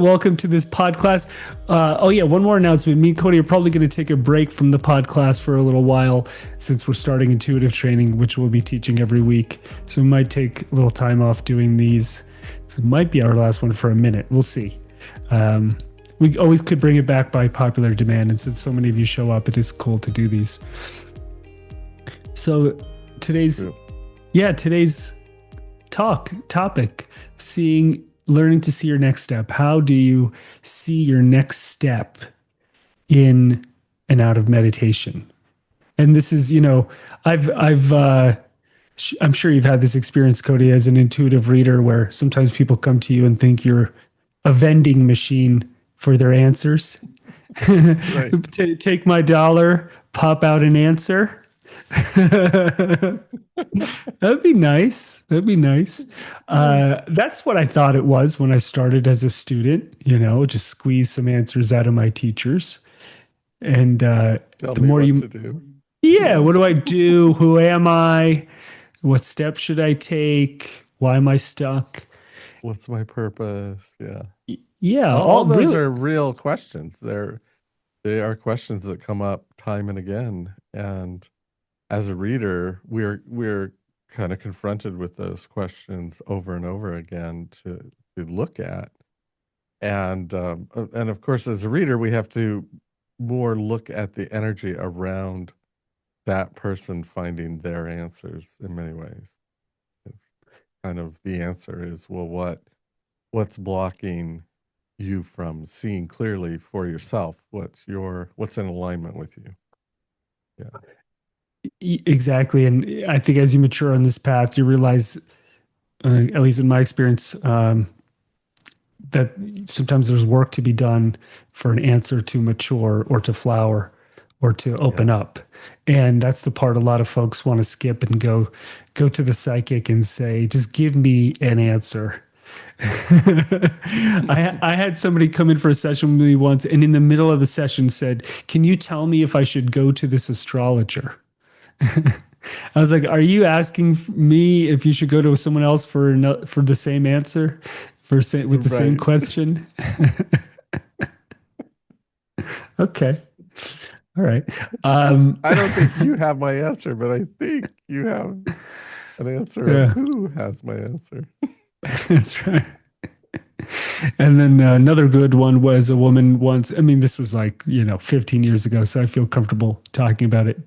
Welcome to this pod class. Oh yeah, one more announcement. Me and Cody are probably going to take a break from the pod class for a little while since we're starting intuitive training, which we'll be teaching every week. So we might take a little time off doing these. So it might be our last one for a minute. We'll see. We always could bring it back by popular demand, and since so many of you show up, it is cool to do these. So today's topic, learning to see your next step. How do you see your next step in and out of meditation? And this is, I'm sure you've had this experience, Cody, as an intuitive reader, where sometimes people come to you and think you're a vending machine for their answers. Right. Take my dollar, pop out an answer. That'd be nice. That's what I thought it was when I started as a student, just squeeze some answers out of my teachers. And Tell the me more what you, to do. yeah, what do I do? Who am I? What steps should I take? Why am I stuck? What's my purpose? Yeah. Yeah, All those really. are real questions. They are questions that come up time and again. And as a reader, we're kind of confronted with those questions over and over again to look at. And of course, as a reader, we have to more look at the energy around that person finding their answers in many ways. It's kind of the answer is, well, what's blocking you from seeing clearly for yourself? What's in alignment with you? Yeah. Exactly. And I think as you mature on this path, you realize, at least in my experience, that sometimes there's work to be done for an answer to mature or to flower or to open up. And that's the part a lot of folks want to skip and go to the psychic and say, just give me an answer. I had somebody come in for a session with me once, and in the middle of the session said, "Can you tell me if I should go to this astrologer?" I was like, "Are you asking me if you should go to someone else for the same answer, with the same Right. question?" Okay, all right. I don't think you have my answer, but I think you have an answer of Yeah, who has my answer. that's right. And then another good one was a woman once. I mean, this was like 15 years ago, so I feel comfortable talking about it.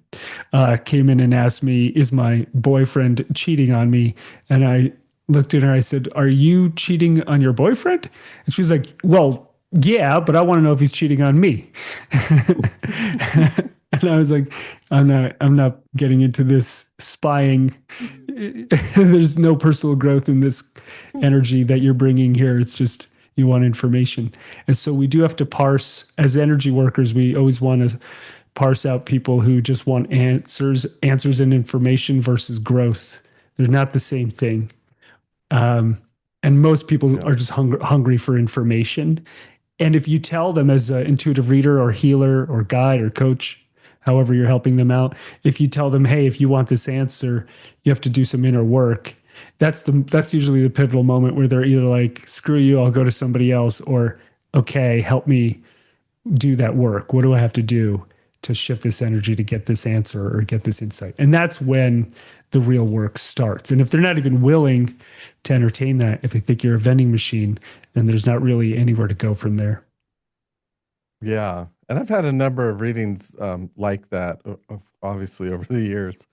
Came in and asked me, "Is my boyfriend cheating on me?" And I looked at her. I said, "Are you cheating on your boyfriend?" And she was like, "Well, yeah, but I want to know if he's cheating on me." And I was like, I'm not getting into this spying. There's no personal growth in this energy that you're bringing here. It's just you want information. And so we do have to parse, as energy workers, we always want to parse out people who just want answers and information versus growth. They're not the same thing. And most people Yeah. are just hungry for information. And if you tell them, as an intuitive reader or healer or guide or coach, however you're helping them out, if you tell them, "Hey, if you want this answer, you have to do some inner work," that's usually the pivotal moment where they're either like, "Screw you, I'll go to somebody else," or, "Okay, help me do that work. What do I have to do to shift this energy to get this answer or get this insight?" And that's when the real work starts. And if they're not even willing to entertain that, if they think you're a vending machine, then there's not really anywhere to go from there. Yeah. And I've had a number of readings like that, obviously, over the years.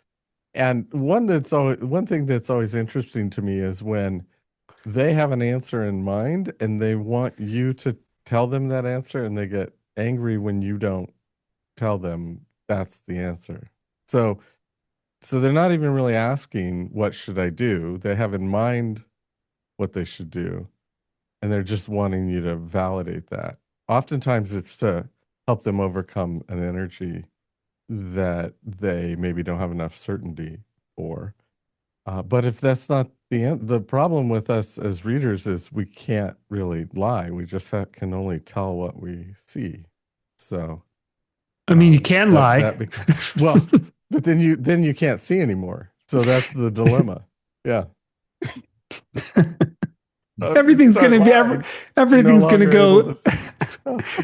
And one thing that's always interesting to me is when they have an answer in mind and they want you to tell them that answer, and they get angry when you don't tell them that's the answer. So they're not even really asking, what should I do? They have in mind what they should do, and they're just wanting you to validate that. Oftentimes it's to help them overcome an energy that they maybe don't have enough certainty for. But if that's not the problem with us as readers is we can't really lie. We just can only tell what we see. So I mean, you can lie. that becomes, well, but then you can't see anymore. So that's the dilemma. Yeah. If you Everything's start gonna be lying, you're no everything's gonna longer able go. to see.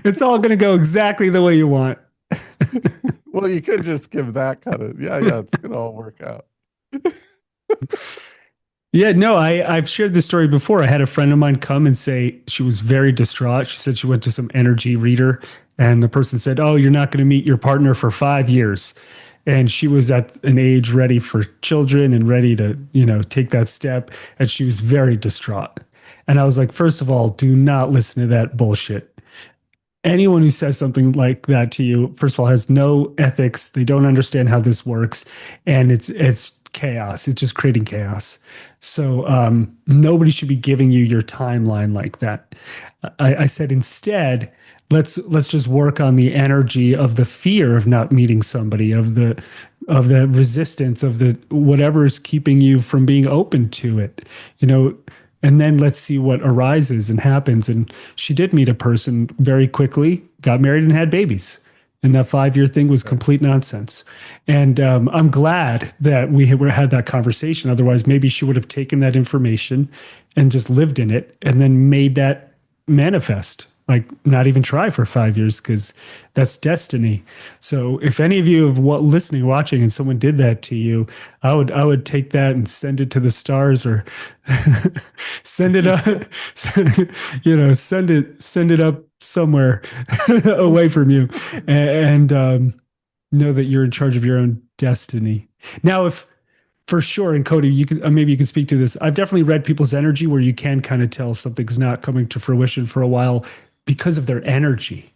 It's all gonna go exactly the way you want. Well, you could just give that kind of, yeah, yeah, it's gonna all work out. Yeah, no, I've shared this story before. I had a friend of mine come and say she was very distraught. She said she went to some energy reader, and the person said, "Oh, you're not going to meet your partner for 5 years." And she was at an age ready for children and ready to, take that step. And she was very distraught. And I was like, first of all, do not listen to that bullshit. Anyone who says something like that to you, first of all, has no ethics. They don't understand how this works, and it's chaos. It's just creating chaos. So nobody should be giving you your timeline like that. I said instead, let's just work on the energy of the fear of not meeting somebody, of the resistance, of the whatever is keeping you from being open to it. You know, and then let's see what arises and happens. And she did meet a person very quickly, got married, and had babies. And that 5 year thing was Okay. complete nonsense. And I'm glad that we had that conversation. Otherwise, maybe she would have taken that information and just lived in it and then made that manifest. Like, not even try for 5 years because that's destiny. So, if any of you of what listening, watching, and someone did that to you, I would take that and send it to the stars or send it up, Yeah. send it up somewhere away from you, and know that you're in charge of your own destiny. Now, if for sure, and Cody, you can maybe you can speak to this. I've definitely read people's energy where you can kind of tell something's not coming to fruition for a while because of their energy,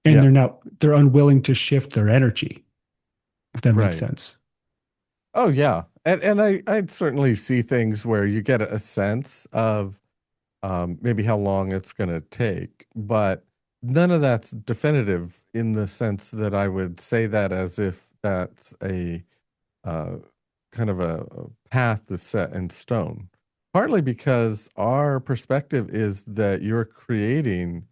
and Yeah, they're unwilling to shift their energy. If that makes right. sense. Oh yeah. And I certainly see things where you get a sense of maybe how long it's going to take, but none of that's definitive in the sense that I would say that as if that's a uh, kind of a path that's set in stone. Partly because our perspective is that you're creating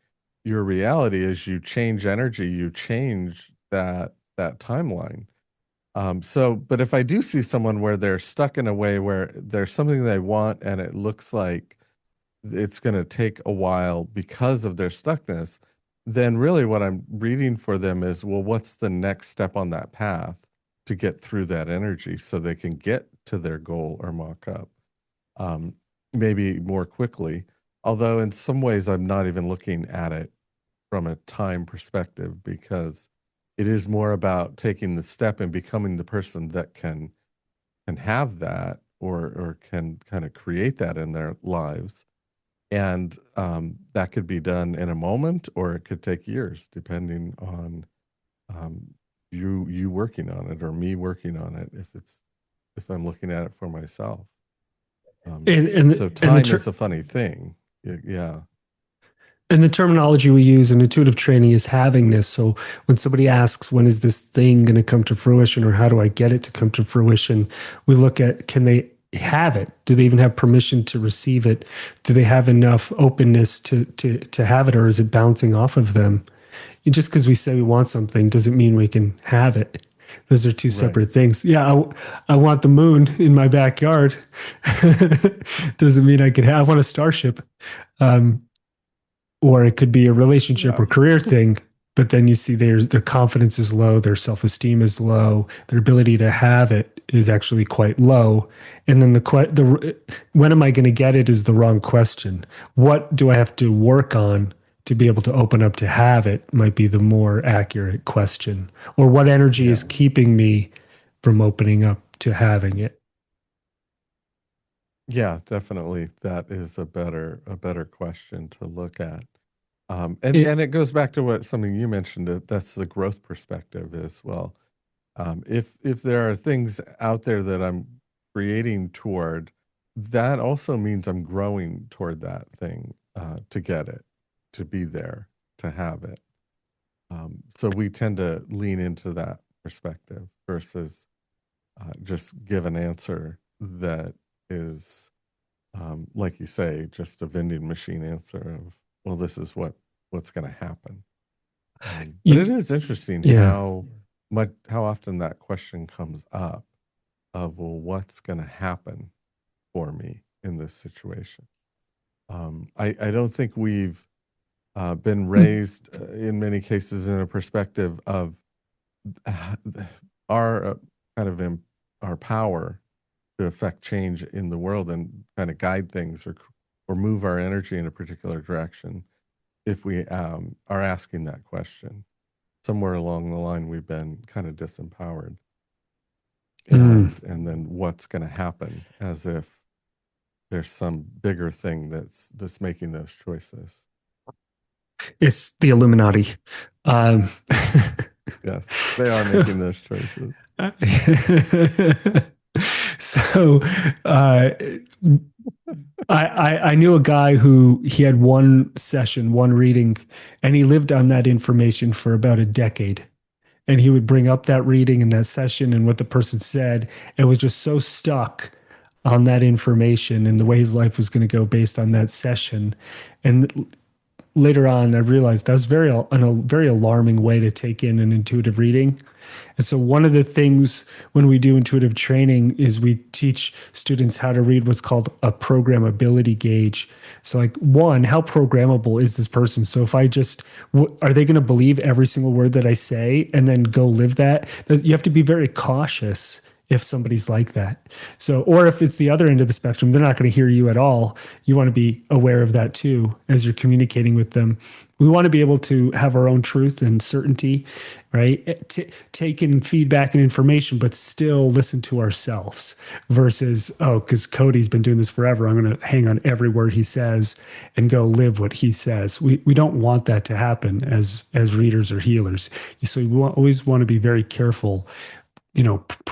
your reality as you change energy, you change that timeline. But if I do see someone where they're stuck in a way where there's something they want and it looks like it's going to take a while because of their stuckness, then really what I'm reading for them is, well, what's the next step on that path to get through that energy so they can get to their goal or mock up, um, maybe more quickly. Although in some ways, I'm not even looking at it from a time perspective because it is more about taking the step and becoming the person that can have that or can kind of create that in their lives, and that could be done in a moment, or it could take years, depending on um, you working on it or me working on it. If I'm looking at it for myself, And and so the, and the time is ter- a funny thing. Yeah, And the terminology we use in intuitive training is havingness. So when somebody asks, when is this thing going to come to fruition or how do I get it to come to fruition? We look at, can they have it? Do they even have permission to receive it? Do they have enough openness to have it, or is it bouncing off of them? And just because we say we want something doesn't mean we can have it. Those are two right, separate things. Yeah, I want the moon in my backyard. Doesn't mean I can have. I want a starship. Um, or it could be a relationship yeah, or career thing, but then you see their confidence is low, their self-esteem is low, their ability to have it is actually quite low. And then the when am I going to get it is the wrong question. What do I have to work on to be able to open up to have it might be the more accurate question. Or what energy is yeah, keeping me from opening up to having it? yeah. Definitely, that is a better question to look at. It And it goes back to what something you mentioned, that that's the growth perspective as well. If there are things out there that I'm creating toward, that also means I'm growing toward that thing to get it, to be there, to have it. So we tend to lean into that perspective versus just give an answer that is, like you say, just a vending machine answer of, well, this is what's going to happen. But it you is interesting yeah. how often that question comes up of, well, what's going to happen for me in this situation? I don't think we've been raised in many cases in a perspective of uh, our kind of our power to affect change in the world and kind of guide things or move our energy in a particular direction if we are asking that question. Somewhere along the line, we've been kind of disempowered, Mm. and then what's going to happen as if there's some bigger thing that's making those choices. It's the Illuminati. Um, Yes, yes, they are so, making those choices. so uh, I knew a guy who he had one session, one reading, and he lived on that information for about a decade. And he would bring up that reading and that session and what the person said, and was just so stuck on that information and the way his life was going to go based on that session. And later on, I realized that was a very alarming way to take in an intuitive reading. And so, one of the things when we do intuitive training is we teach students how to read what's called a programmability gauge. So, like, one, how programmable is this person? So, if I just, are they going to believe every single word that I say and then go live that? You have to be very cautious if somebody's like that. So, or if it's the other end of the spectrum, they're not going to hear you at all. You want to be aware of that too as you're communicating with them. We want to be able to have our own truth and certainty, right? Take in feedback and information, but still listen to ourselves versus, oh, because Cody's been doing this forever, I'm going to hang on every word he says and go live what he says. We don't want that to happen as readers or healers. So always want to be very careful,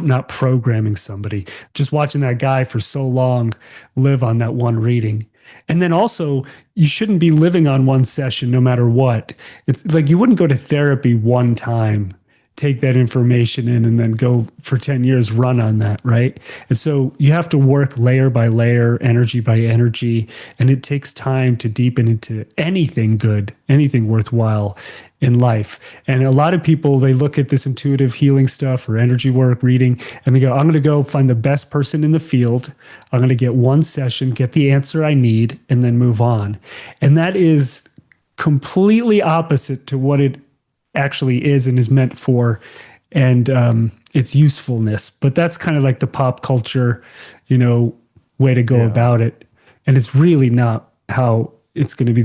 not programming somebody, just watching that guy for so long live on that one reading. And then also, you shouldn't be living on one session no matter what. It's like you wouldn't go to therapy one time, take that information in, and then go for 10 years run on that, right? And so you have to work layer by layer, energy by energy, and it takes time to deepen into anything good, anything worthwhile in life. And a lot of people, they look at this intuitive healing stuff or energy work, reading, and they go, I'm going to go find the best person in the field. I'm going to get one session, get the answer I need, and then move on. And that is completely opposite to what it actually is and is meant for, and its usefulness. But that's kind of like the pop culture, you know, way to go Yeah, about it. And it's really not how it's going to be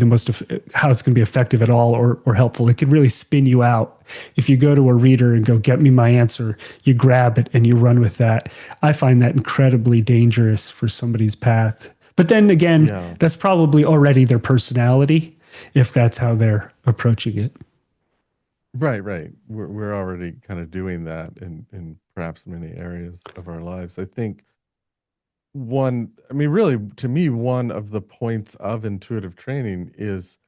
how it's going to be effective at all or helpful. It can really spin you out if you go to a reader and go, get me my answer. You grab it and you run with that. I find that incredibly dangerous for somebody's path. But then again, yeah. that's probably already their personality if that's how they're approaching it. Right, right. We're already kind of doing that in perhaps many areas of our lives. I think I mean, really, to me, one of the points of intuitive training is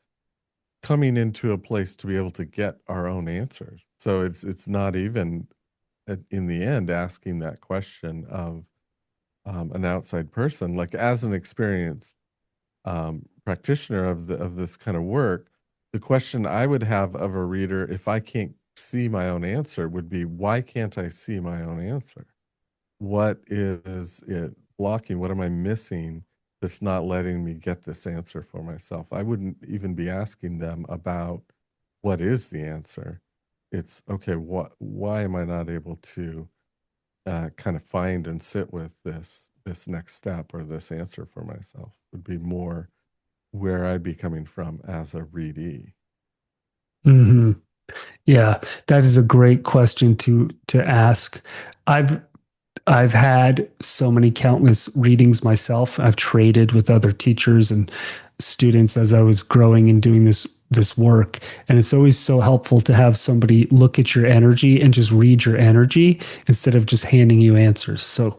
coming into a place to be able to get our own answers. So it's not even in the end asking that question of an outside person. Like as an experienced practitioner of this kind of work, the question I would have of a reader if I can't see my own answer would be, why can't I see my own answer? What is it blocking? What am I missing that's not letting me get this answer for myself? I wouldn't even be asking them about what is the answer. It's okay, why am I not able to kind of find and sit with this next step or this answer for myself would be more where I'd be coming from as a readee. Hmm. Yeah, that is a great question to ask. I've I've had so many countless readings myself. I've traded with other teachers and students as I was growing and doing this work. And it's always so helpful to have somebody look at your energy and just read your energy instead of just handing you answers. So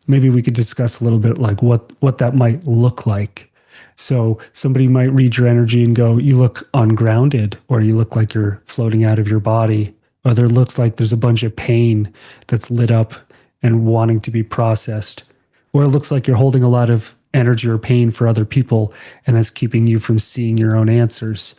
maybe we could discuss a little bit like what that might look like. So somebody might read your energy and go, you look ungrounded, or you look like you're floating out of your body, or there looks like there's a bunch of pain that's lit up and wanting to be processed, or it looks like you're holding a lot of energy or pain for other people and that's keeping you from seeing your own answers,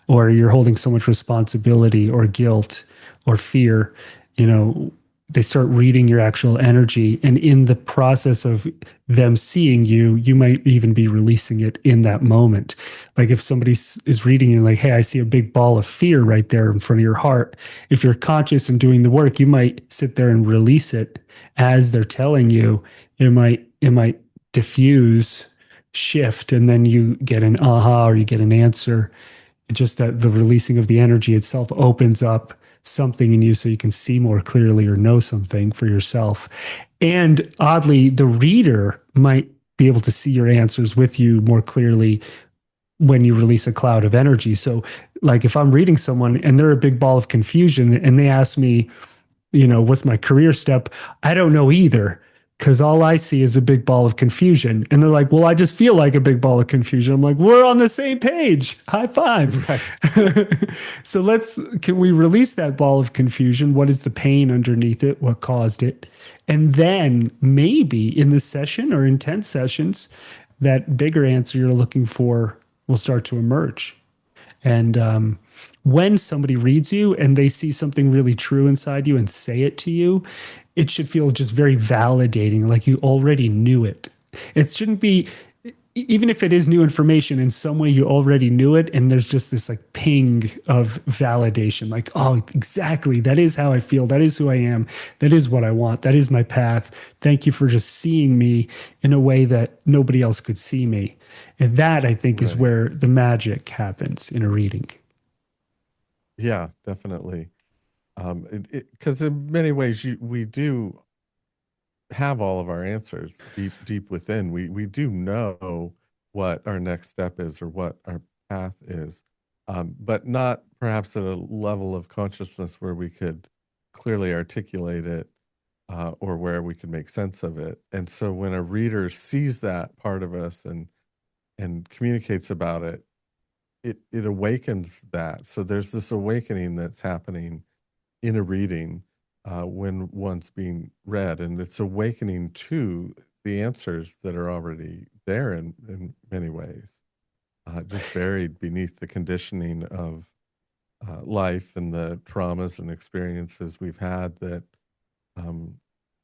or you're holding so much responsibility or guilt or fear, you know, they start reading your actual energy. And in the process of them seeing you, you might even be releasing it in that moment. Like if somebody is reading you, like, hey, I see a big ball of fear right there in front of your heart. If you're conscious and doing the work, you might sit there and release it as they're telling you. It might diffuse, shift, and then you get an aha or you get an answer. Just that the releasing of the energy itself opens up something in you so you can see more clearly or know something for yourself. And oddly, the reader might be able to see your answers with you more clearly when you release a cloud of energy. So, like if I'm reading someone and they're a big ball of confusion and they ask me, what's my career step? I don't know either, because all I see is a big ball of confusion. And they're like, well, I just feel like a big ball of confusion. I'm like, we're on the same page. High five. Right. So can we release that ball of confusion? What is the pain underneath it? What caused it? And then maybe in this session or in 10 sessions, that bigger answer you're looking for will start to emerge. And when somebody reads you and they see something really true inside you and say it to you, it should feel just very validating, like you already knew it. It shouldn't be, even if it is new information, in some way you already knew it. And there's just this like ping of validation, like, oh, exactly. That is how I feel. That is who I am. That is what I want. That is my path. Thank you for just seeing me in a way that nobody else could see me. And that, I think, is Right. where the magic happens in a reading. Yeah, definitely. Because in many ways, we do have all of our answers deep within. We do know what our next step is or what our path is, but not perhaps at a level of consciousness where we could clearly articulate it, or where we could make sense of it. And so when a reader sees that part of us and communicates about it, it awakens that. So there's this awakening that's happening in a reading, when one's being read, and it's awakening to the answers that are already there in many ways, just buried beneath the conditioning of life and the traumas and experiences we've had that, um,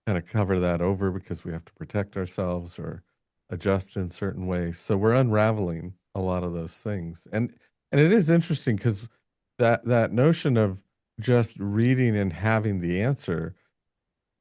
kind of cover that over because we have to protect ourselves or adjust in certain ways. So we're unraveling a lot of those things. And it is interesting because that notion of just reading and having the answer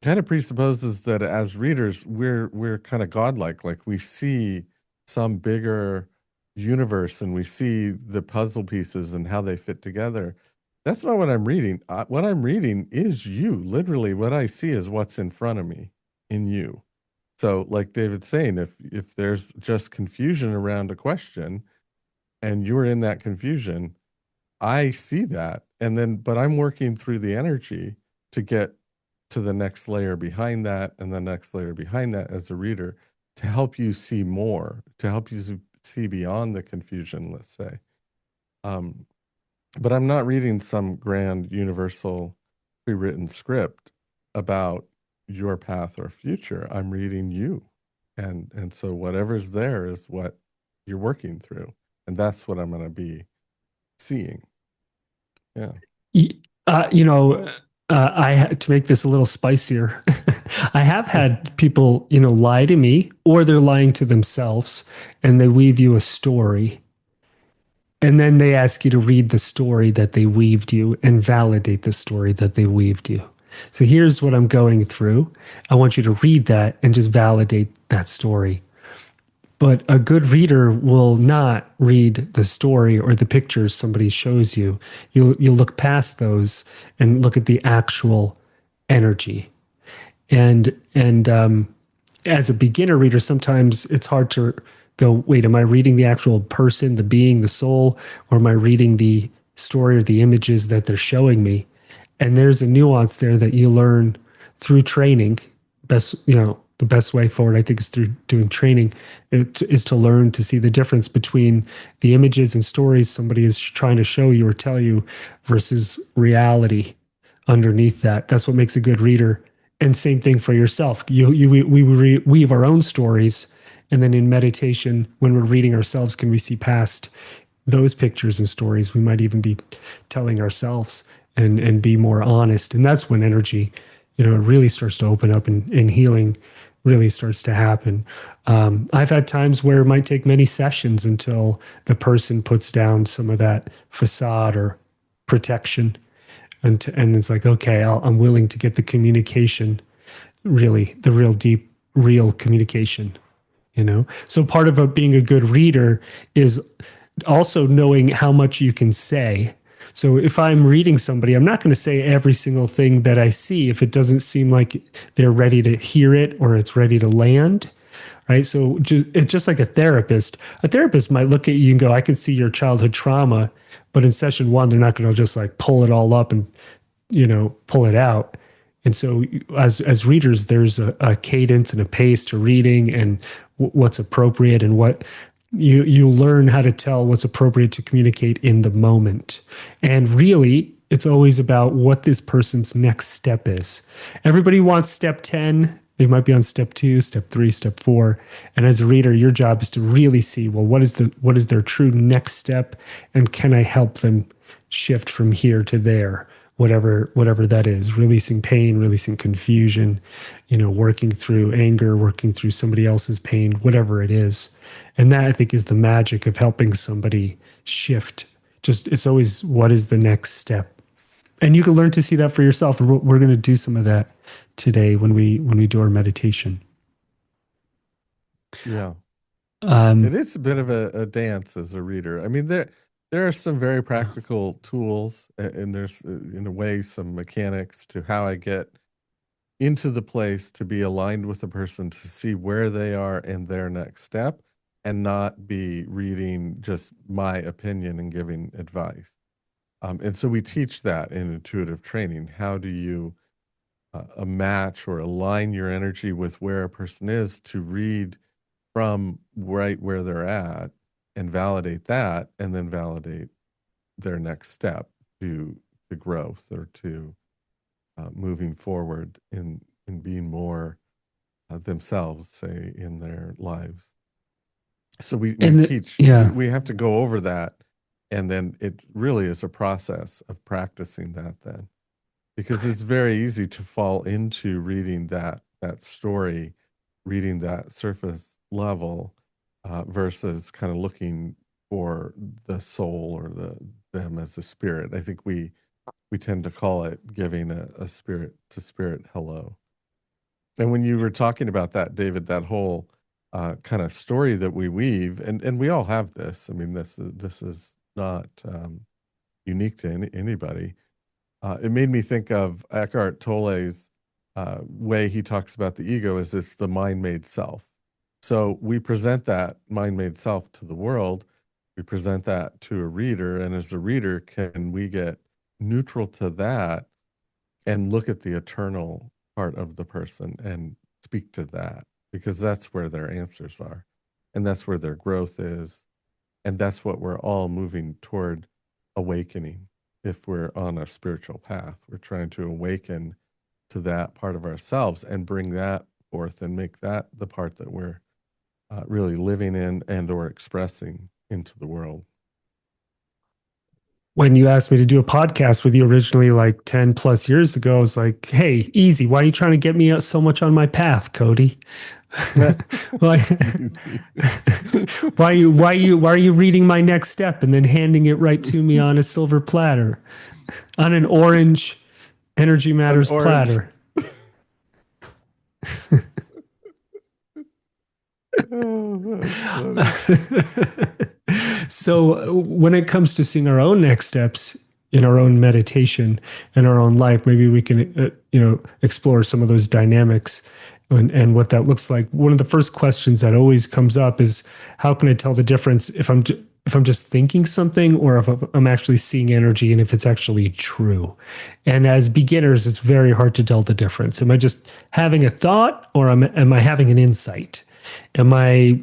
kind of presupposes that as readers we're kind of godlike, like we see some bigger universe and we see the puzzle pieces and how they fit together. That's not what I'm reading. What I'm reading is you. Literally what I see is what's in front of me in you. So like David's saying, if there's just confusion around a question and you're in that confusion, I see that. And then, but I'm working through the energy to get to the next layer behind that and the next layer behind that as a reader to help you see more, to help you see beyond the confusion, let's say. Um, but I'm not reading some grand universal pre-written script about your path or future. I'm reading you. And so whatever's there is what you're working through. And that's what I'm going to be seeing. Yeah. You know, I had to make this a little spicier. I have had people, lie to me or they're lying to themselves and they weave you a story. And then they ask you to read the story that they weaved you and validate the story that they weaved you. So here's what I'm going through. I want you to read that and just validate that story. But a good reader will not read the story or the pictures somebody shows you. You'll look past those and look at the actual energy. And as a beginner reader, sometimes it's hard to go, wait, am I reading the actual person, the being, the soul, or am I reading the story or the images that they're showing me? And there's a nuance there that you learn through training. The best way forward, I think, is through doing training. It is to learn to see the difference between the images and stories somebody is trying to show you or tell you versus reality underneath that. That's what makes a good reader. And same thing for yourself. We weave our own stories, and then in meditation, when we're reading ourselves, can we see past those pictures and stories? We might even be telling ourselves and be more honest. And that's when energy it really starts to open up and healing really starts to happen. I've had times where it might take many sessions until the person puts down some of that facade or protection. And it's like, okay, I'm willing to get the communication, really, the real deep, real communication. So part of being a good reader is also knowing how much you can say. So if I'm reading somebody, I'm not going to say every single thing that I see if it doesn't seem like they're ready to hear it or it's ready to land. Right. So it's just like a therapist. A therapist might look at you and go, I can see your childhood trauma. But in session one, they're not going to just like pull it all up and, pull it out. And so as readers, there's a cadence and a pace to reading and what's appropriate and what you learn how to tell what's appropriate to communicate in the moment. And really, it's always about what this person's next step is. Everybody wants step 10. They might be on step 2, step 3, step 4. And as a reader, your job is to really see, well, what is their true next step? And can I help them shift from here to there? Whatever that is, releasing pain, releasing confusion, working through anger, working through somebody else's pain, whatever it is. And that I think is the magic of helping somebody shift. Just it's always what is the next step. And you can learn to see that for yourself. And we're going to do some of that today when we do our meditation. Yeah. It Um, is a bit of a dance as a reader. I mean, there are some very practical tools, and there's in a way some mechanics to how I get into the place to be aligned with the person to see where they are in their next step, and not be reading just my opinion and giving advice. And so we teach that in intuitive training. How do you match or align your energy with where a person is to read from right where they're at and validate that, and then validate their next step to growth, or to moving forward in being more themselves, say, in their lives. So we teach, yeah. we have to go over that, and then it really is a process of practicing that then, because it's very easy to fall into reading that story, reading that surface level, versus kind of looking for the soul or them as a spirit. I think we tend to call it giving a spirit to spirit hello. And when you were talking about that, David, that whole kind of story that we weave, and we all have this. I mean, this is not unique to anybody. It made me think of Eckhart Tolle's way he talks about the ego as it's the mind-made self. So we present that mind-made self to the world. We present that to a reader, and as a reader, can we get neutral to that and look at the eternal part of the person and speak to that, because that's where their answers are, and that's where their growth is, and that's what we're all moving toward awakening. If we're on a spiritual path, we're trying to awaken to that part of ourselves and bring that forth and make that the part that we're really living in and or expressing into the world. When you asked me to do a podcast with you originally, like 10 plus years ago, I was like, hey, easy. Why are you trying to get me so much on my path, Cody? why, why are you reading my next step and then handing it right to me on a silver platter, on an orange Energy An Matters orange. platter? Oh, that's funny. So when it comes to seeing our own next steps in our own meditation and our own life, maybe we can, explore some of those dynamics and what that looks like. One of the first questions that always comes up is, how can I tell the difference if I'm just thinking something or if I'm actually seeing energy and if it's actually true? And as beginners, it's very hard to tell the difference. Am I just having a thought or am I having an insight? Am I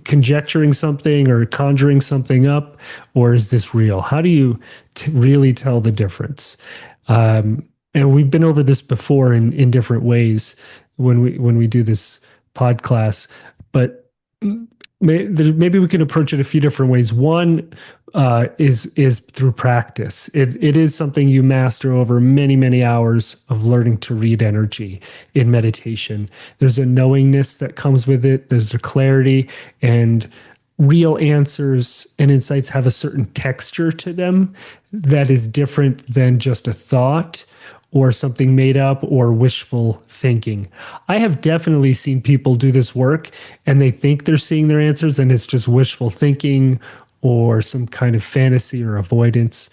conjecturing something or conjuring something up, or is this real? How do you really tell the difference? And we've been over this before in different ways when we do this pod class, but maybe we can approach it a few different ways. One is through practice. It is something you master over many, many hours of learning to read energy in meditation. There's a knowingness that comes with it. There's a clarity, and real answers and insights have a certain texture to them that is different than just a thought or something made up or wishful thinking. I have definitely seen people do this work and they think they're seeing their answers and it's just wishful thinking or some kind of fantasy or avoidance,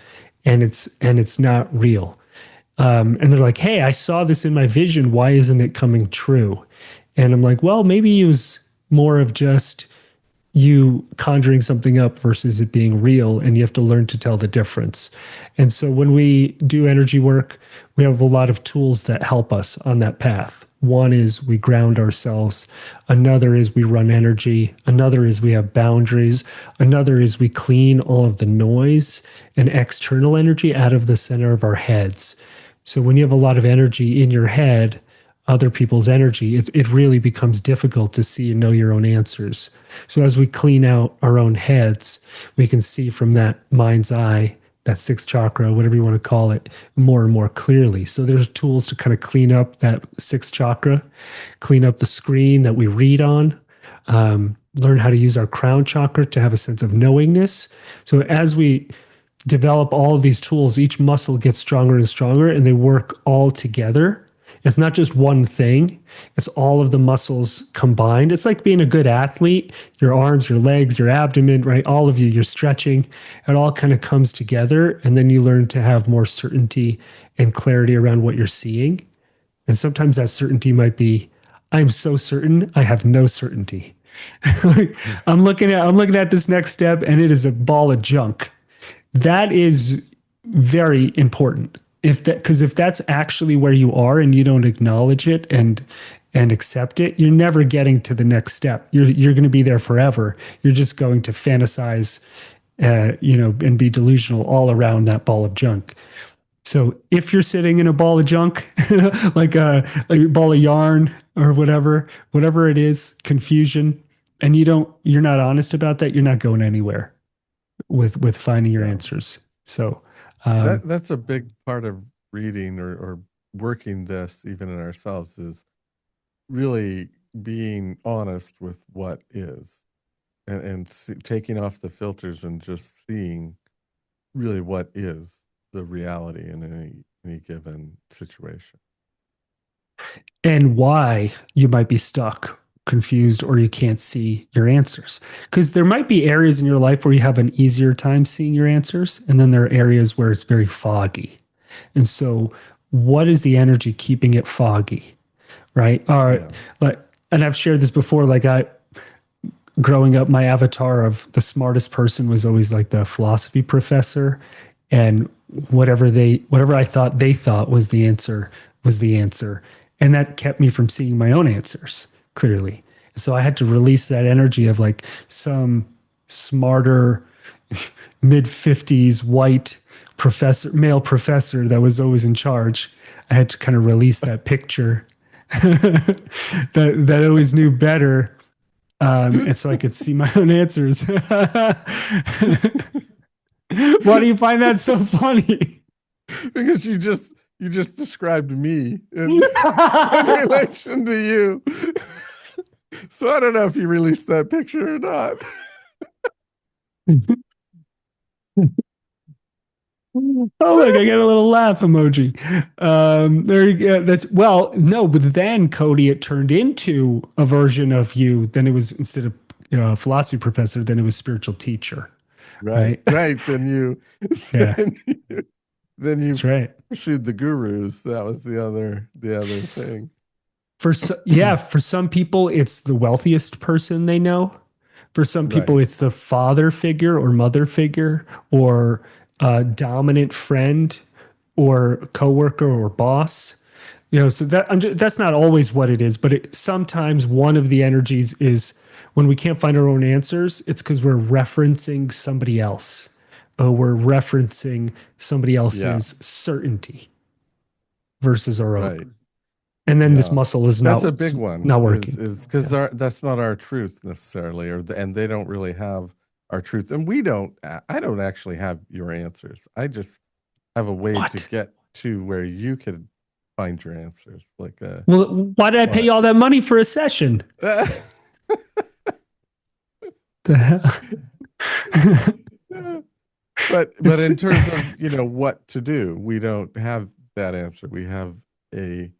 and it's not real. And they're like, "Hey, I saw this in my vision. Why isn't it coming true?" And I'm like, "Well, maybe it was more of just you conjuring something up versus it being real, and you have to learn to tell the difference." And so when we do energy work, we have a lot of tools that help us on that path. One is we ground ourselves, another is we run energy, another is we have boundaries, another is we clean all of the noise and external energy out of the center of our heads. So when you have a lot of energy in your head, other people's energy, it really becomes difficult to see and know your own answers. So as we clean out our own heads, we can see from that mind's eye, that sixth chakra, whatever you want to call it, more and more clearly. So there's tools to kind of clean up that sixth chakra, clean up the screen that we read on, learn how to use our crown chakra to have a sense of knowingness. So as we develop all of these tools, each muscle gets stronger and stronger, and they work all together. It's not just one thing, it's all of the muscles combined. It's like being a good athlete, your arms, your legs, your abdomen, right? All of you, you're stretching. It all kind of comes together. And then you learn to have more certainty and clarity around what you're seeing. And sometimes that certainty might be, I'm so certain, I have no certainty. I'm looking at this next step and it is a ball of junk. That is very important. If that's actually where you are and you don't acknowledge it and accept it, you're never getting to the next step. You're going to be there forever. You're just going to fantasize, and be delusional all around that ball of junk. So if you're sitting in a ball of junk, like a ball of yarn or whatever it is, confusion, and you're not honest about that, you're not going anywhere with finding your Yeah. answers. So, um, That's a big part of reading or working this even in ourselves is really being honest with what is and taking off the filters and just seeing really what is the reality in any given situation. and why you might be stuck, confused, or you can't see your answers. Because there might be areas in your life where you have an easier time seeing your answers, and then there are areas where it's very foggy. And so, what is the energy keeping it foggy? Right? Or Yeah. like, and I've shared this before. Like growing up, my avatar of the smartest person was always like the philosophy professor, and whatever I thought they thought was the answer, and that kept me from seeing my own answers clearly. So I had to release that energy of like some smarter mid 50s white male professor that was always in charge. I had to kind of release that picture that always knew better, and so I could see my own answers. Why do you find that so funny? Because you just described me in relation to you. So I don't know if you released that picture or not. Oh, look, I get a little laugh emoji. There you go. That's well, no, but then Cody, it turned into a version of you. Then it was instead of a philosophy professor, then it was spiritual teacher, Right, right? right. Yeah, Then then you that's right. pursued the gurus. That was the other thing. For some people, it's the wealthiest person they know. For some people, Right. it's the father figure or mother figure or a dominant friend or coworker or boss. So that's not always what it is, but sometimes one of the energies is when we can't find our own answers, it's because we're referencing somebody else. We're referencing somebody Yeah. else's certainty versus our Right. own. And then this Yeah. muscle is That's not a big one not is working. because Yeah. that's not our truth necessarily, and they don't really have our truth. And we don't, I don't actually have your answers. I just have a way to What? get to where you could find your answers. Like, Well, why did I pay what? you all that money for a session? The hell? But It's in terms of, what to do, we don't have that answer. We have a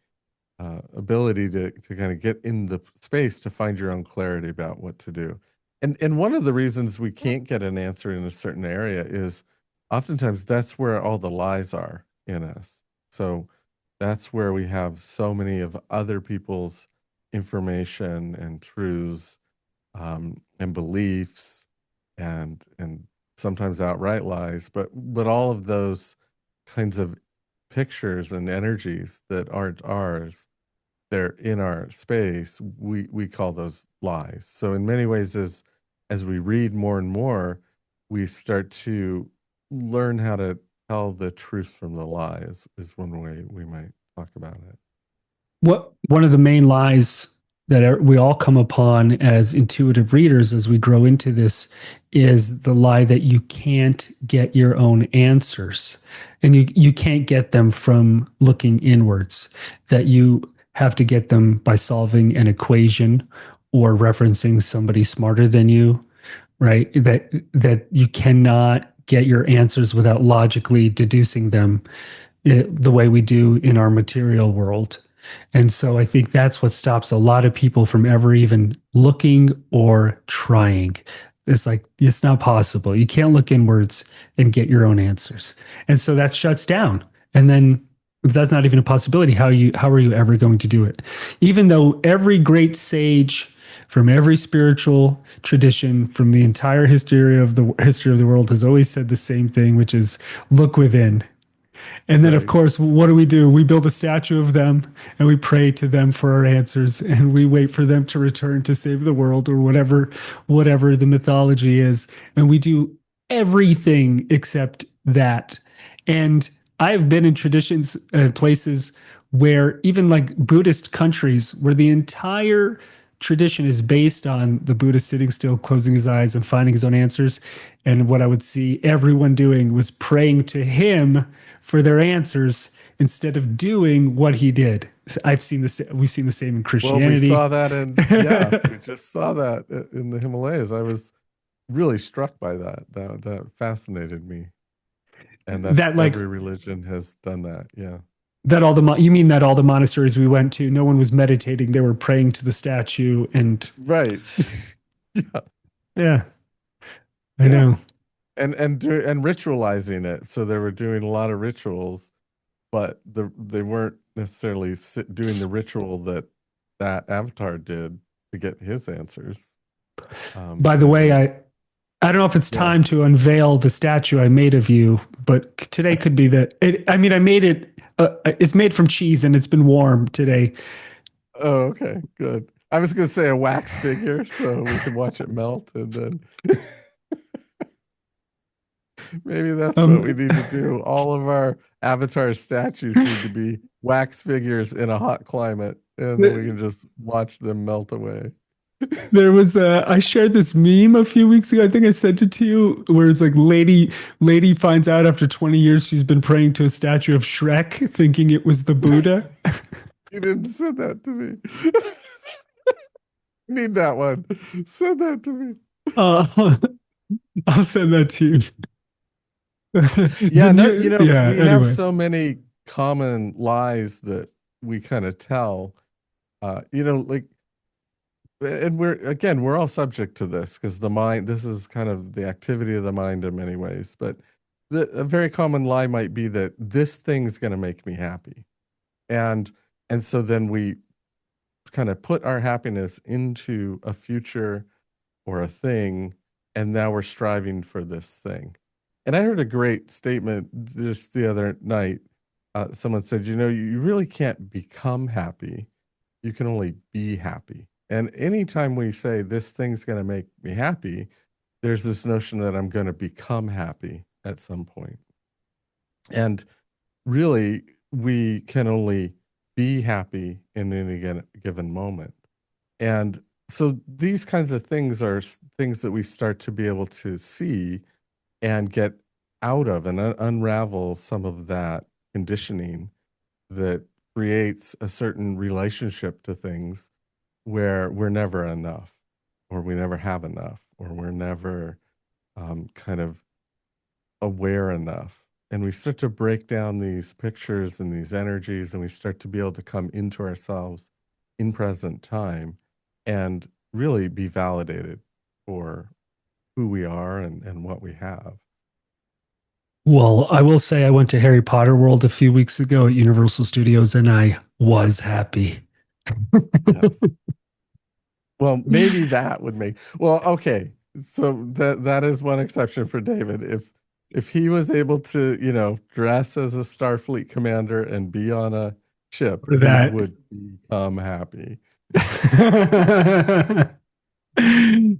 ability to kind of get in the space to find your own clarity about what to do. And one of the reasons we can't get an answer in a certain area is oftentimes that's where all the lies are in us. So that's where we have so many of other people's information and truths, and beliefs, and sometimes outright lies, but all of those kinds of pictures and energies that aren't ours, they're in our space. We call those lies. So in many ways, as we read more and more, we start to learn how to tell the truth from the lies, is one way we might talk about it. what one of the main lies that we all come upon as intuitive readers as we grow into this is the lie that you can't get your own answers, and you can't get them from looking inwards, that you have to get them by solving an equation or referencing somebody smarter than you, right? That you cannot get your answers without logically deducing them, the way we do in our material world. And so I think that's what stops a lot of people from ever even looking or trying. It's like, it's not possible. You can't look inwards and get your own answers. And so that shuts down. And then if that's not even a possibility, how are you ever going to do it? Even though every great sage from every spiritual tradition from the entire history of the world has always said the same thing, which is look within. And then, of Right. course, what do? We build a statue of them and we pray to them for our answers, and we wait for them to return to save the world or whatever the mythology is. And we do everything except that. And I've been in traditions and places where even like Buddhist countries where the entire tradition is based on the Buddha sitting still, closing his eyes and finding his own answers. And what I would see everyone doing was praying to him for their answers instead of doing what he did. I've seen this. We've seen the same in Well, we saw Christianity. that yeah, we just saw that in the Himalayas. I was really struck by that. That fascinated me. And that's that like every religion has done that. Yeah. that all the you mean that all the monasteries we went to, no one was meditating; they were praying to the statue. And Right. Yeah. yeah, I Yeah. know. And ritualizing it. So they were doing a lot of rituals, but they weren't necessarily doing the ritual that Avatar did to get his answers. By the They way, were, I don't know if it's yeah. time to unveil the statue I made of you, but today could be the. I mean, I made it. It's made from cheese and it's been warm today. Oh, okay, good. I was gonna say a wax figure so we can watch it melt, and then maybe that's what we Um, need to do. All of our Avatar statues need to be wax figures in a hot climate, and then we can just watch them melt away. There was I shared this meme a few weeks ago. I think I sent it to you, where it's like lady finds out after 20 years she's been praying to a statue of Shrek, thinking it was the Buddha. You didn't send that to me. Need that one. Send that to me. Uh, I'll send that to you. Yeah, The no, yeah. we have Anyway, so many common lies that we kind of tell. Like, and we're all subject to this because the mind, this is kind of the activity of the mind in many ways. But a very common lie might be that this thing's going to make me happy. And and so then we kind of put our happiness into a future or a thing, and now we're striving for this thing. And I heard a great statement just the other night. Someone said, you really can't become happy. You can only be happy. And anytime we say this thing's going to make me happy, there's this notion that I'm going to become happy at some point. And really, we can only be happy in any given moment. And so these kinds of things are things that we start to be able to see and get out of and unravel some of that conditioning that creates a certain relationship to things where we're never enough, or we never have enough, or we're never kind of aware enough. And we start to break down these pictures and these energies, and we start to be able to come into ourselves in present time and really be validated for who we are and what we have. Well, I will say I went to Harry Potter World a few weeks ago at Universal Studios and I was happy. Yes. Well, maybe that would make, well, okay. So that is one exception for David. If he was able to, dress as a Starfleet commander and be on a ship, For he that. would become happy.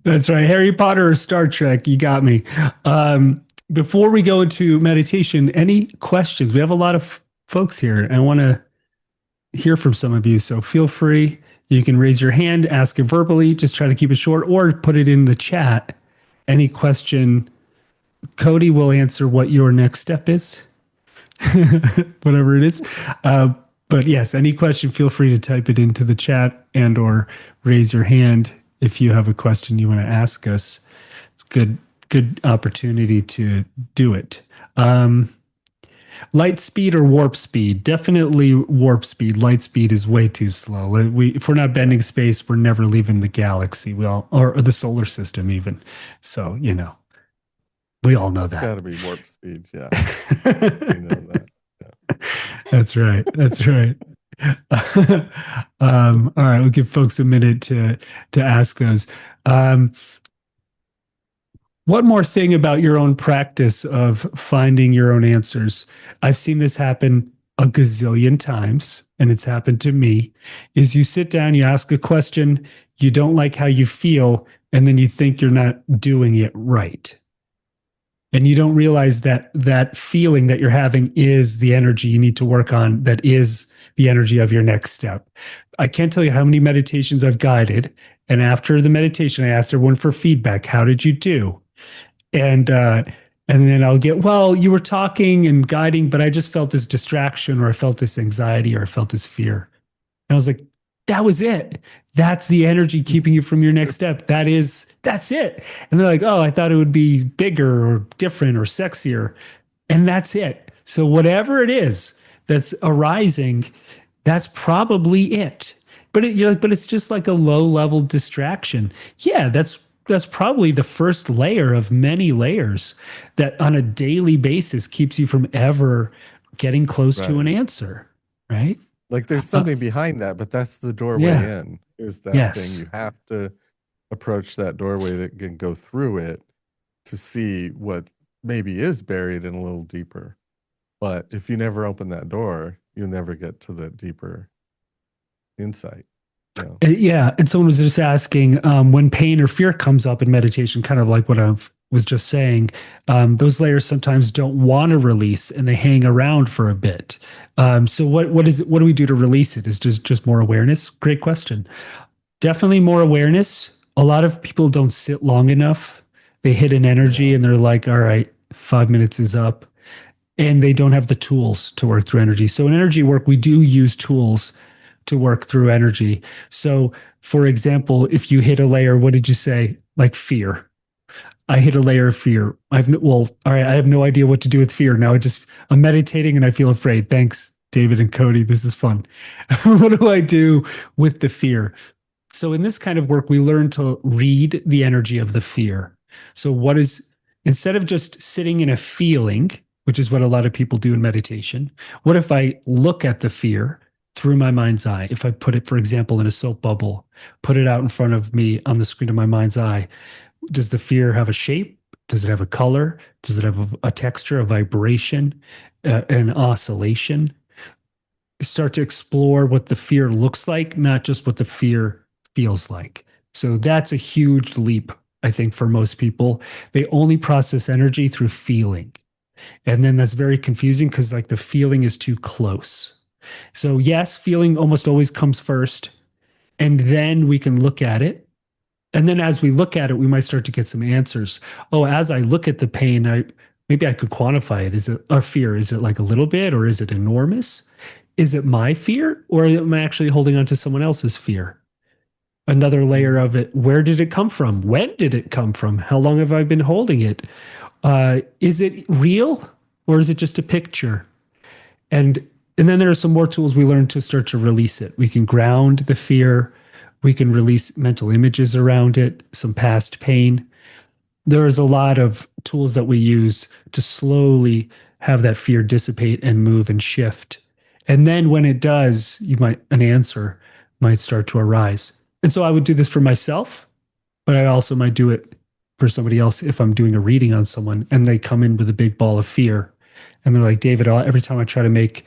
That's right. Harry Potter or Star Trek, you got me. Before we go into meditation, any questions? We have a lot of folks here, and I want to hear from some of you. So feel free. You can raise your hand, ask it verbally, just try to keep it short, or put it in the chat. Any question, Cody will answer what your next step is, whatever it is. But yes, any question, feel free to type it into the chat and or raise your hand if you have a question you want to ask us. It's good opportunity to do it. Light speed or warp speed? Definitely warp speed. Light speed is way too slow. If we're not bending space, we're never leaving the galaxy. Or the solar system even. So, we all know It's got that. to be warp speed. Yeah, we know that. Yeah. That's right. That's right. All right, we'll give folks a minute to ask those. One more thing about your own practice of finding your own answers. I've seen this happen a gazillion times, and it's happened to me, is you sit down, you ask a question, you don't like how you feel, and then you think you're not doing it right. And you don't realize that that feeling that you're having is the energy you need to work on, that is the energy of your next step. I can't tell you how many meditations I've guided. And after the meditation, I asked everyone for feedback. How did you do? And and then I'll get, well, you were talking and guiding, but I just felt this distraction, or I felt this anxiety, or I felt this fear. And I was like, that was it. That's the energy keeping you from your next step. That's it. And they're like, oh, I thought it would be bigger or different or sexier. And that's it. So whatever it is that's arising, that's probably it. You're like, but it's just like a low level distraction. Yeah, that's probably the first layer of many layers that on a daily basis keeps you from ever getting close to an Right. answer. Right. Like there's Uh, something behind that, but that's the doorway yeah. in, is that thing. Yes. You have to approach that doorway that can go through it to see what maybe is buried in a little deeper. But if you never open that door, you'll never get to the deeper insight. No. Yeah, and someone was just asking when pain or fear comes up in meditation, kind of like what I was just saying. Those layers sometimes don't want to release, and they hang around for a bit. So what is it? What do we do to release it? Is just more awareness? Great question. Definitely more awareness. A lot of people don't sit long enough. They hit an energy Yeah. and they're like, "All right, 5 minutes is up," and they don't have the tools to work through energy. So in energy work, we do use tools to work through energy. So, for example, if you hit a layer, what did you say? Like fear. I hit a layer of fear. All right, I have no idea what to do with fear. Now I'm meditating and I feel afraid. Thanks, David and Cody. This is fun. What do I do with the fear? So in this kind of work, we learn to read the energy of the fear. So instead of just sitting in a feeling, which is what a lot of people do in meditation, what if I look at the fear through my mind's eye? If I put it, for example, in a soap bubble, put it out in front of me on the screen of my mind's eye, does the fear have a shape? Does it have a color? Does it have a texture, a vibration, an oscillation? Start to explore what the fear looks like, not just what the fear feels like. So that's a huge leap, I think, for most people. They only process energy through feeling. And then that's very confusing because like the feeling is too close. So, yes, feeling almost always comes first, and then we can look at it. And then as we look at it, we might start to get some answers. Oh, as I look at the pain, maybe I could quantify it. Is it a fear? Is it like a little bit or is it enormous? Is it my fear or am I actually holding on to someone else's fear? Another layer Mm. of it, where did it come from? When did it come from? How long have I been holding it? Is it real or is it just a picture? And and then there are some more tools we learn to start to release it. We can ground the fear. We can release mental images around it, some past pain. There's a lot of tools that we use to slowly have that fear dissipate and move and shift. And then when it does, an answer might start to arise. And so I would do this for myself, but I also might do it for somebody else if I'm doing a reading on someone and they come in with a big ball of fear. And they're like, David, every time I try to make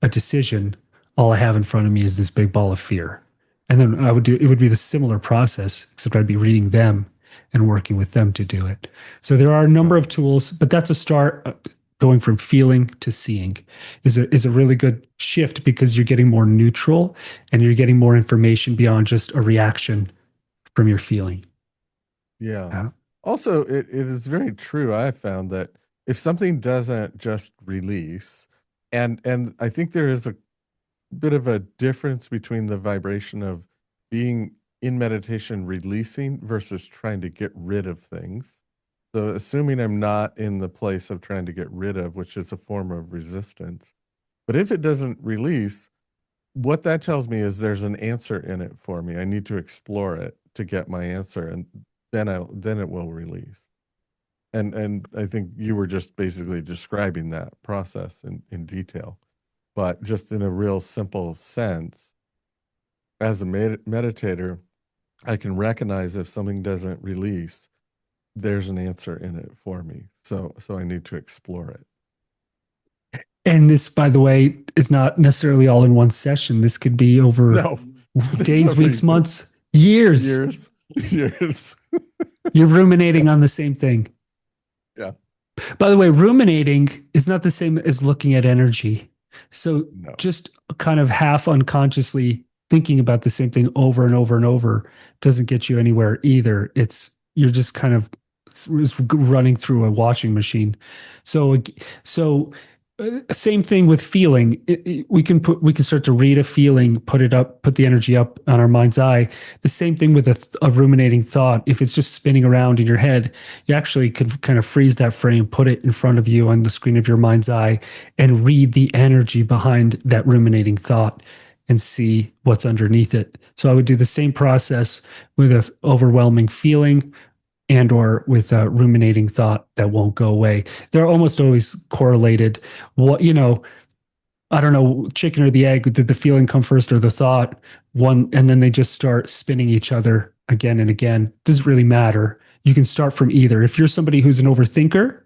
a decision, all I have in front of me is this big ball of fear. And then it would be the similar process, except I'd be reading them and working with them to do it. So there are a number Right. of tools, but that's a start. Going from feeling to seeing is a really good shift because you're getting more neutral and you're getting more information beyond just a reaction from your feeling. Yeah. Yeah. Also, it is very true. I have found that if something doesn't just release, and I think there is a bit of a difference between the vibration of being in meditation releasing versus trying to get rid of things. So assuming I'm not in the place of trying to get rid of, which is a form of resistance. But if it doesn't release, what that tells me is there's an answer in it for me. I need to explore it to get my answer, and then it will release. And I think you were just basically describing that process in detail, but just in a real simple sense. As a meditator, I can recognize if something doesn't release, there's an answer in it for me. So I need to explore it. And this, by the way, is not necessarily all in one session. This could be over No, this is days, weeks, over months, years. years, years. You're ruminating on the same thing. Yeah. By the way, ruminating is not the same as looking at energy. So No. just kind of half unconsciously thinking about the same thing over and over and over doesn't get you anywhere either. You're just kind of running through a washing machine. So same thing with feeling. We can start to read a feeling, put it up, put the energy up on our mind's eye. The same thing with a ruminating thought. If it's just spinning around in your head, you actually could kind of freeze that frame, put it in front of you on the screen of your mind's eye, and read the energy behind that ruminating thought and see what's underneath it. So I would do the same process with an overwhelming feeling and or with a ruminating thought that won't go away. They're almost always correlated. What, I don't know, chicken or the egg, did the feeling come first or the thought? One, and then they just start spinning each other again and again. Doesn't really matter. You can start from either. If you're somebody who's an overthinker,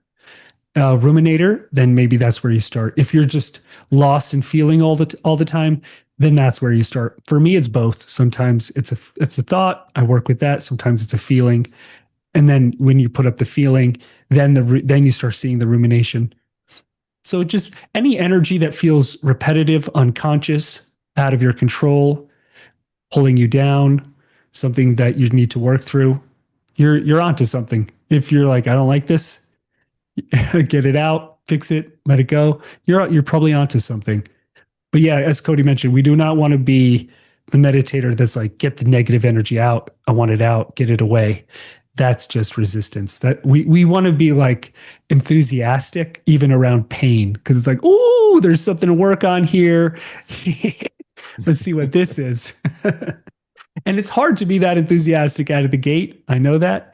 ruminator, then maybe that's where you start. If you're just lost in feeling all the time, then that's where you start. For me, it's both. Sometimes it's a thought. I work with that. Sometimes it's a feeling, and then when you put up the feeling, then you start seeing the rumination. So just any energy that feels repetitive, unconscious, out of your control, pulling you down, something that you need to work through, you're onto something. If you're like, I don't like this, get it out, fix it, let it go. You're probably onto something. But yeah, as Cody mentioned, we do not want to be the meditator that's like, get the negative energy out. I want it out, get it away. That's just resistance. That we want to be like enthusiastic even around pain because it's like, oh, there's something to work on here. Let's see what this is. And it's hard to be that enthusiastic out of the gate. I know that.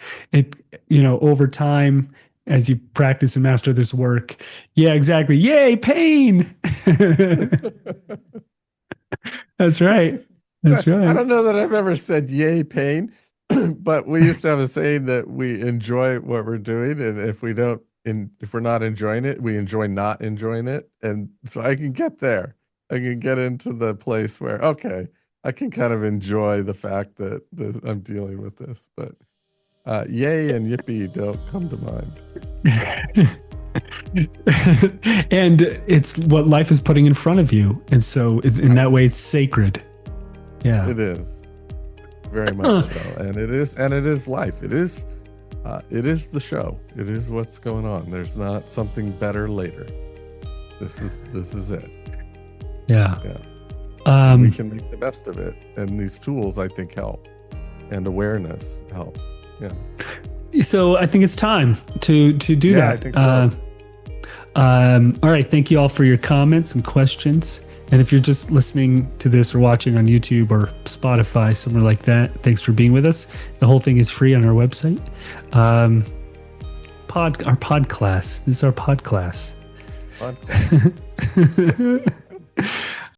Over time, as you practice and master this work, yeah, exactly. Yay, pain. That's right. That's I right. don't know that I've ever said yay pain, but we used to have a saying that we enjoy what we're doing, and if we're not enjoying it, we enjoy not enjoying it. And so I can get there. I can get into the place where, okay, I can kind of enjoy the fact that I'm dealing with this. But yay and yippee don't come to mind. And it's what life is putting in front of you. And so in that way, it's sacred. Yeah. It is very much Huh. so, and it is life. It is the show. It is what's going on. There's not something better later. This is it. Yeah. Yeah. And we Um, can make the best of it, and these tools I think help, and awareness helps. Yeah. so I think it's time to do Yeah, I that. think so. All right. Thank you all for your comments and questions. And if you're just listening to this or watching on YouTube or Spotify, somewhere like that, thanks for being with us. The whole thing is free on our website. Our pod class. This is our pod class. Fun.